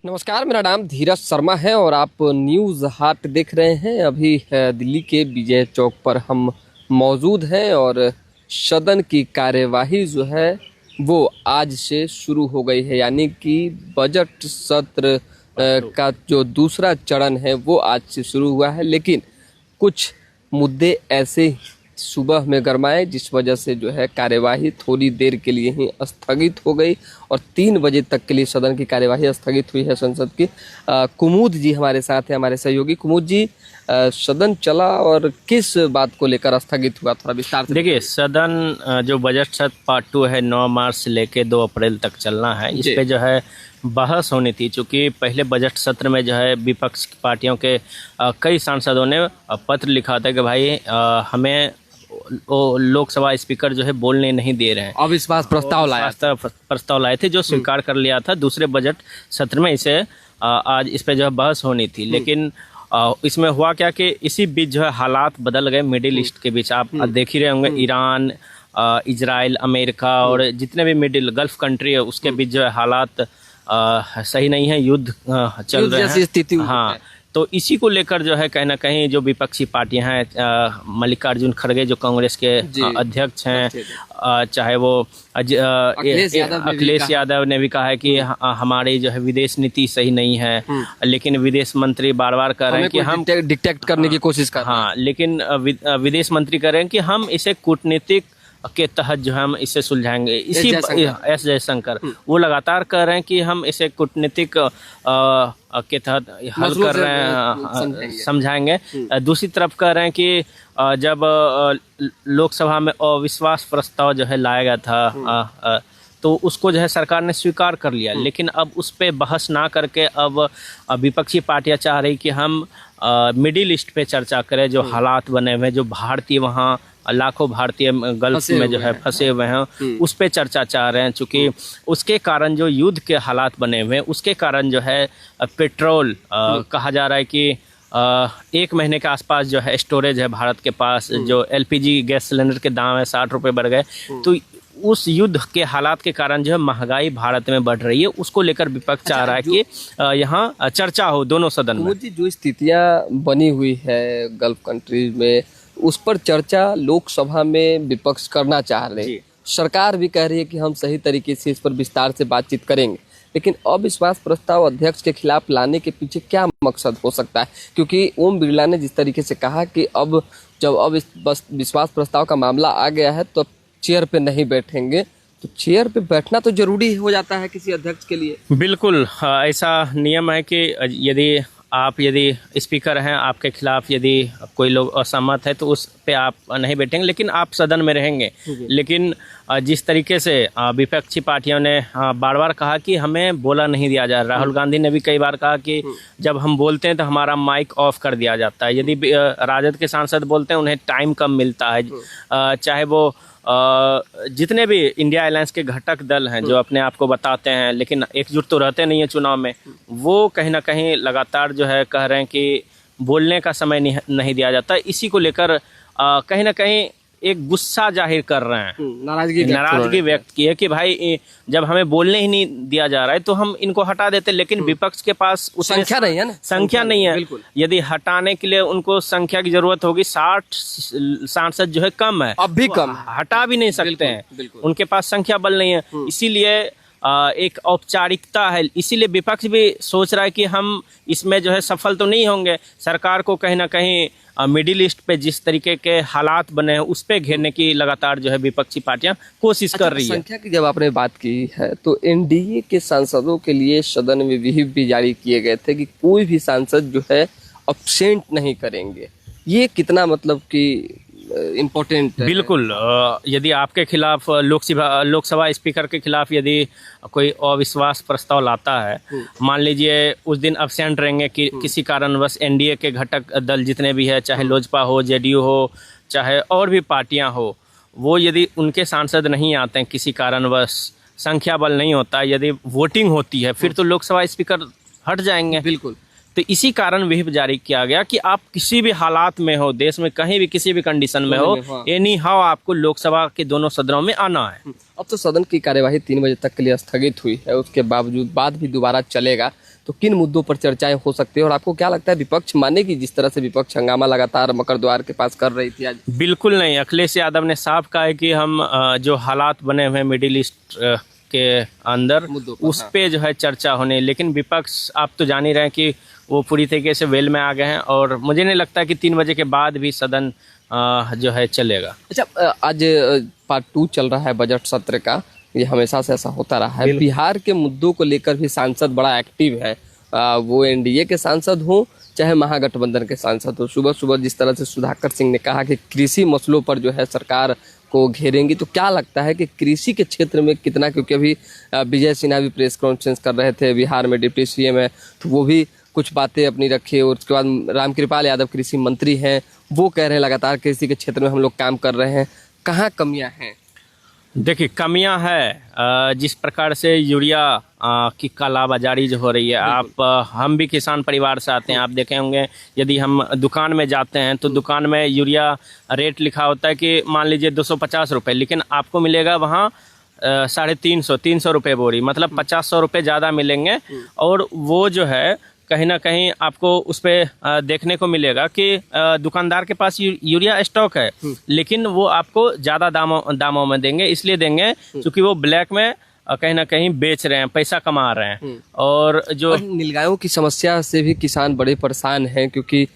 नमस्कार, मेरा नाम धीरज शर्मा है और आप न्यूज़ हाट देख रहे हैं। अभी दिल्ली के विजय चौक पर हम मौजूद हैं और सदन की कार्यवाही जो है वो आज से शुरू हो गई है, यानी कि बजट सत्र का जो दूसरा चरण है वो आज से शुरू हुआ है। लेकिन कुछ मुद्दे ऐसे सुबह में गरमाए जिस वजह से जो है कार्यवाही थोड़ी देर के लिए ही स्थगित हो गई और 3 बजे तक के लिए सदन की कार्यवाही स्थगित हुई है। संसद की कुमुद जी हमारे साथ हैं, हमारे सहयोगी। कुमुद जी, सदन चला और किस बात को लेकर स्थगित हुआ, थोड़ा विस्तार से देखिए, सदन जो बजट सत्र पार्ट 2 है 9 मार्च से लेके 2 अप्रैल तक चलना है। इस पे जो है बहस होनी थी, चूँकि पहले बजट सत्र में जो है विपक्ष की पार्टियों के कई सांसदों ने पत्र लिखा था कि भाई हमें लोकसभा स्पीकर जो है बोलने नहीं दे रहे हैं। अविश्वास प्रस्ताव लाए थे जो स्वीकार कर लिया था दूसरे बजट सत्र में। इसे आज इस पे जो है बहस होनी थी, लेकिन इसमें हुआ क्या कि इसी बीच जो है हालात बदल गए मिडिल ईस्ट के बीच। आप देख ही रहे होंगे, ईरान, इजराइल, अमेरिका और जितने भी मिडिल गल्फ कंट्री है उसके बीच जो है हालात सही नहीं है, युद्ध चल रहे हैं। स्थिति हाँ, तो इसी को लेकर जो है कहीं ना कहीं जो विपक्षी पार्टियां हैं, मल्लिकार्जुन खड़गे जो कांग्रेस के अध्यक्ष हैं, चाहे वो अखिलेश यादव ने भी कहा है कि हमारी जो है विदेश नीति सही नहीं है। लेकिन विदेश मंत्री बार बार कह रहे हैं कि हम डिक्टेट करने की कोशिश कर रहे हैं। हाँ, लेकिन विदेश मंत्री कह रहे हैं कि हम इसे कूटनीतिक के तहत जो हम इसे सुलझाएंगे। इसी एस जयशंकर वो लगातार कह रहे हैं कि हम इसे कूटनीतिक के तहत हल कर रहे हैं, समझाएंगे। दूसरी तरफ कह रहे हैं कि जब लोकसभा में अविश्वास प्रस्ताव जो है लाया गया था तो उसको जो है सरकार ने स्वीकार कर लिया, लेकिन अब उस पे बहस ना करके अब विपक्षी पार्टियां चाह रही कि हम मिडिल ईस्ट पे चर्चा करें। जो हालात बने हुए हैं, जो भारतीय वहाँ लाखों भारतीय गल्फ में जो है फंसे हुए हैं, उस पे चर्चा चाह रहे हैं। चूँकि उसके कारण जो युद्ध के हालात बने हुए हैं, उसके कारण जो है पेट्रोल कहा जा रहा है कि 1 महीने के आसपास जो है स्टोरेज है भारत के पास। जो LPG गैस सिलेंडर के दाम है 60 रुपये बढ़ गए। तो उस युद्ध के हालात के कारण जो है महंगाई भारत में बढ़ रही है, उसको लेकर विपक्ष चाह रहा है कि यहाँ चर्चा हो दोनों सदन में। जो स्थितियां बनी हुई है गल्फ कंट्रीज में, उस पर चर्चा लोकसभा में विपक्ष करना चाह रहे हैं। सरकार भी कह रही है कि हम सही तरीके से इस पर विस्तार से बातचीत करेंगे, लेकिन अविश्वास प्रस्ताव अध्यक्ष के खिलाफ लाने के पीछे क्या मकसद हो सकता है? क्योंकि ओम बिरला ने जिस तरीके से कहा कि अब जब विश्वास प्रस्ताव का मामला आ गया है तो चेयर पे नहीं बैठेंगे, तो चेयर पे बैठना तो जरूरी हो जाता है किसी अध्यक्ष के लिए। बिल्कुल, ऐसा नियम है कि यदि स्पीकर हैं, आपके खिलाफ यदि कोई लोग असहमत है तो उस पे आप नहीं बैठेंगे, लेकिन आप सदन में रहेंगे। लेकिन जिस तरीके से विपक्षी पार्टियों ने बार बार कहा कि हमें बोला नहीं दिया जा रहा। राहुल गांधी ने भी कई बार कहा कि जब हम बोलते हैं तो हमारा माइक ऑफ कर दिया जाता है। यदि राजद के सांसद बोलते हैं, उन्हें टाइम कम मिलता है। चाहे वो जितने भी इंडिया अलायंस के घटक दल हैं जो अपने आप को बताते हैं लेकिन एकजुट तो रहते नहीं है चुनाव में, वो कहीं ना कहीं लगातार जो है कह रहे हैं कि बोलने का समय नहीं दिया जाता। इसी को लेकर कहीं ना कहीं एक गुस्सा जाहिर कर रहे हैं, नाराजगी व्यक्त की है कि भाई जब हमें बोलने ही नहीं दिया जा रहा है तो हम इनको हटा देते। लेकिन विपक्ष के पास संख्या नहीं है ना, संख्या नहीं है। यदि हटाने के लिए उनको संख्या की जरूरत होगी, 60 सांसद जो है कम है, अब भी कम, हटा भी नहीं सकते हैं, उनके पास संख्या बल नहीं है। इसीलिए एक औपचारिकता है, इसीलिए विपक्ष भी सोच रहा है कि हम इसमें जो है सफल तो नहीं होंगे। सरकार को कहीं ना कहीं मिडिल ईस्ट पे जिस तरीके के हालात बने हैं उस पे घेरने की लगातार जो है विपक्षी पार्टियां कोशिश कर रही है। संख्या की जब आपने बात की है तो NDA के सांसदों के लिए सदन में व्हिप भी जारी किए गए थे कि कोई भी सांसद जो है अब्सेंट नहीं करेंगे। ये कितना मतलब कि इम्पोर्टेंट? बिल्कुल, यदि आपके खिलाफ लोकसभा स्पीकर के खिलाफ यदि कोई अविश्वास प्रस्ताव लाता है, मान लीजिए उस दिन अब्सेंट रहेंगे कि किसी कारणवश NDA के घटक दल जितने भी है, चाहे लोजपा हो, JDU हो, चाहे और भी पार्टियां हो, वो यदि उनके सांसद नहीं आते हैं किसी कारणवश, संख्या बल नहीं होता, यदि वोटिंग होती है, फिर तो लोकसभा स्पीकर हट जाएंगे। बिल्कुल। तो इसी कारण व्हिप जारी किया गया कि आप किसी भी हालात में हो, देश में कहीं भी किसी भी कंडीशन में हो, एनी हाउ आपको लोकसभा के दोनों सदनों में आना है। अब तो सदन की कार्यवाही 3 बजे तक के लिए स्थगित हुई है, उसके बावजूद बाद भी दोबारा चलेगा, तो किन मुद्दों पर चर्चाएं हो सकती है और आपको क्या लगता है विपक्ष मानेगी, जिस तरह से विपक्ष हंगामा लगातार मकर द्वार के पास कर रही थी आज? बिल्कुल नहीं, अखिलेश यादव ने साफ कहा है कि हम जो हालात बने हुए मिडिल ईस्ट के अंदर उस पे जो है चर्चा होने, लेकिन विपक्ष आप तो जान ही रहे हैं कि वो पूरी तरीके से वेल में आ गए हैं और मुझे नहीं लगता कि 3 बजे के बाद भी सदन जो है चलेगा। अच्छा, आज पार्ट 2 चल रहा है बजट सत्र का, ये हमेशा से ऐसा होता रहा है। बिहार के मुद्दों को लेकर भी सांसद बड़ा एक्टिव है, वो एनडीए के सांसद हों चाहे महागठबंधन के सांसद हो। सुबह सुबह जिस तरह से सुधाकर सिंह ने कहा कि कृषि मसलों पर जो है सरकार को घेरेंगी, तो क्या लगता है कि कृषि के क्षेत्र में कितना, क्योंकि अभी विजय सिन्हा भी प्रेस कॉन्फ्रेंस कर रहे थे, बिहार में डिप्टी सीएम है, तो वो भी कुछ बातें अपनी रखी, और उसके बाद रामकृपाल यादव कृषि मंत्री हैं, वो कह रहे हैं लगातार कृषि के क्षेत्र में हम लोग काम कर रहे हैं, कहाँ कमियां हैं? देखिए, कमियां है जिस प्रकार से यूरिया की कालाबाजारी जो हो रही है। आप हम भी किसान परिवार से आते हैं, आप देखे होंगे यदि हम दुकान में जाते हैं तो दुकान में यूरिया रेट लिखा होता है कि मान लीजिए 250 रुपये, लेकिन आपको मिलेगा वहाँ 350 रुपये बोरी, मतलब 50 रुपये ज़्यादा मिलेंगे। और वो जो है कहीं ना कहीं आपको उस पर देखने को मिलेगा कि दुकानदार के पास यूरिया स्टॉक है, लेकिन वो आपको ज़्यादा दामों में देंगे, इसलिए देंगे क्योंकि वो ब्लैक में कहीं ना कहीं बेच रहे हैं, पैसा कमा रहे हैं। और जो नीलगायों की समस्या से भी किसान बड़े परेशान हैं, क्योंकि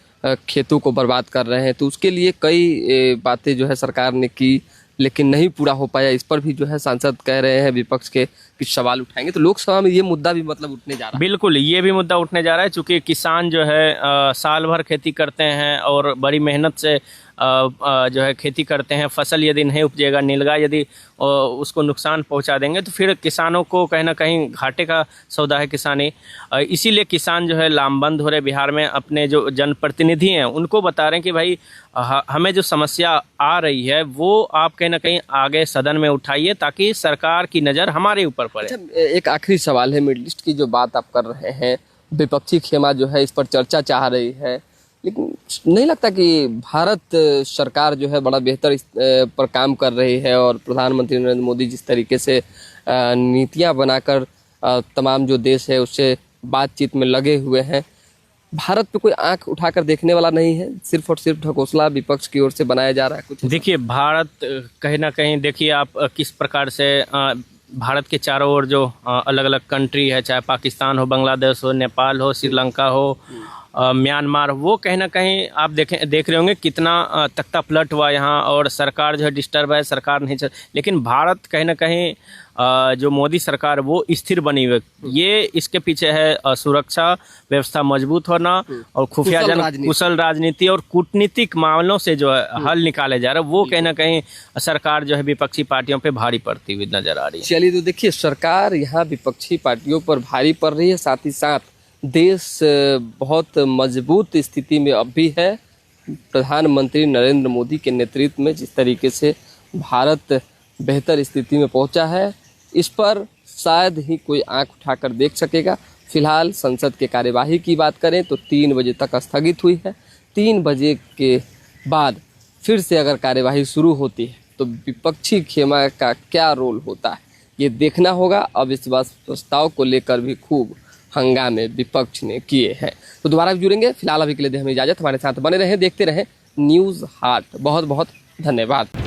खेतों को बर्बाद कर रहे हैं, तो उसके लिए कई बातें जो है सरकार ने की, लेकिन नहीं पूरा हो पाया। इस पर भी जो है सांसद कह रहे हैं विपक्ष के कुछ सवाल उठाएंगे, तो लोकसभा में ये मुद्दा भी मतलब उठने जा रहा है। बिल्कुल, ये भी मुद्दा उठने जा रहा है, चूंकि किसान जो है साल भर खेती करते हैं और बड़ी मेहनत से जो है खेती करते हैं। फसल यदि नहीं उपजेगा, नीलगाय यदि उसको नुकसान पहुंचा देंगे, तो फिर किसानों को कहीं ना कहीं घाटे का सौदा है किसानी। इसीलिए किसान जो है लामबंद हो रहे बिहार में। अपने जो जनप्रतिनिधि हैं उनको बता रहे हैं कि भाई हमें जो समस्या आ रही है वो आप कहीं ना कहीं आगे सदन में उठाइए, ताकि सरकार की नज़र हमारे ऊपर पड़े। अच्छा, एक आखिरी सवाल है, मिडिल ईस्ट की जो बात आप कर रहे हैं, विपक्षी खेमा जो है इस पर चर्चा चाह रही है, लेकिन नहीं लगता कि भारत सरकार जो है बड़ा बेहतर इस पर काम कर रही है, और प्रधानमंत्री नरेंद्र मोदी जिस तरीके से नीतियां बनाकर तमाम जो देश है उससे बातचीत में लगे हुए हैं, भारत पे कोई आंख उठाकर देखने वाला नहीं है, सिर्फ और सिर्फ ढकोसला विपक्ष की ओर से बनाया जा रहा है कुछ? देखिए, भारत कहीं ना कहीं, देखिए आप किस प्रकार से भारत के चारों ओर जो अलग अलग कंट्री है, चाहे पाकिस्तान हो, बांग्लादेश हो, नेपाल हो, श्रीलंका हो, म्यांमार, वो कहीं ना कहीं आप देख रहे होंगे कितना तख्ता पलट हुआ यहाँ, और सरकार जो है डिस्टर्ब है, सरकार नहीं चल। लेकिन भारत कहीं ना कहीं जो मोदी सरकार वो स्थिर बनी हुई, ये इसके पीछे है सुरक्षा व्यवस्था मजबूत होना और खुफिया कुशल राजनीति और कूटनीतिक मामलों से जो है हल निकाले जा रहे हैं, वो कहीं ना कहीं सरकार जो है विपक्षी पार्टियों पे भारी पड़ती हुई नजर आ रही है। चलिए, तो देखिए सरकार यहाँ विपक्षी पार्टियों पर भारी पड़ रही है, साथ ही साथ देश बहुत मजबूत स्थिति में अब भी है। प्रधानमंत्री नरेंद्र मोदी के नेतृत्व में जिस तरीके से भारत बेहतर स्थिति में पहुंचा है, इस पर शायद ही कोई आंख उठाकर देख सकेगा। फिलहाल संसद के कार्यवाही की बात करें तो 3 बजे तक स्थगित हुई है। 3 बजे के बाद फिर से अगर कार्यवाही शुरू होती है तो विपक्षी खेमा का क्या रोल होता है, ये देखना होगा। अविश्वास प्रस्ताव को लेकर भी खूब हंगामे विपक्ष ने किए हैं। तो दोबारा भी जुड़ेंगे, फिलहाल अभी के लिए हमें इजाजत। हमारे साथ बने रहें, देखते रहें न्यूज़ हाट। बहुत बहुत धन्यवाद।